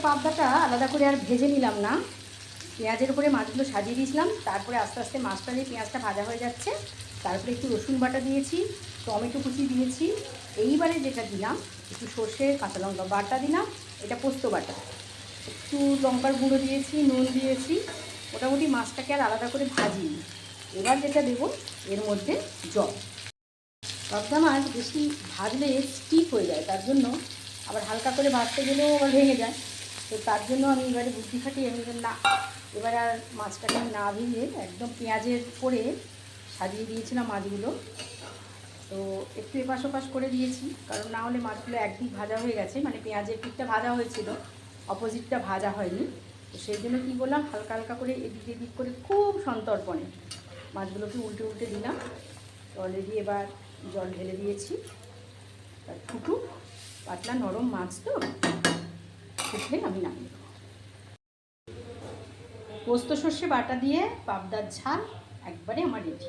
পাবদাটা আলাদা করে আর ভেজে নিলাম না, পেঁয়াজের উপরে মাছগুলো সাজিয়ে দিয়েছিলাম। তারপরে আস্তে আস্তে মাছটা দিয়ে পেঁয়াজটা ভাজা হয়ে যাচ্ছে, তারপরে একটু রসুন বাটা দিয়েছি, টমেটো কুচি দিয়েছি। এইবারে যেটা দিলাম একটু সর্ষে কাঁচা লঙ্কা বাটা দিলাম, এটা পোস্ত বাটা, একটু লঙ্কার গুঁড়ো দিয়েছি, নুন দিয়েছি। মোটামুটি মাছটাকে আর আলাদা করে ভাজিনি। এবার যেটা দেবো এর মধ্যে জল। পাবদা মাছ বেশি ভাজলে স্টিক হয়ে যায়, তার জন্য আবার হালকা করে ভাজতে গেলেও আবার ভেঙে যায়। তো তার জন্য আমি এবারে বুদ্ধি খাটিয়ে আমি না, এবার আর মাছটাকে আমি না ভেজে একদম পেঁয়াজের করে সাজিয়ে দিয়েছিলাম মাছগুলো। তো একটু এপাশ ওপাশ করে দিয়েছি, কারণ না হলে মাছগুলো একদিক ভাজা হয়ে গেছে, মানে পেঁয়াজের দিকটা ভাজা হয়েছিল, অপোজিটটা ভাজা হয়নি। তো সেই জন্য কী করলাম, হালকা হালকা করে এদিক এদিক করে খুব সন্তর্পণে মাছগুলোকে উল্টে উল্টে দিলাম। অলরেডি এবার জল ঢেলে দিয়েছি, ফুটুক, পাতলা নরম মাছ তো, ফুটলে আমি নামিয়ে দেবো। পোস্ত সর্ষে বাটা দিয়ে পাবদার ঝাল একবারে আমার রেডি।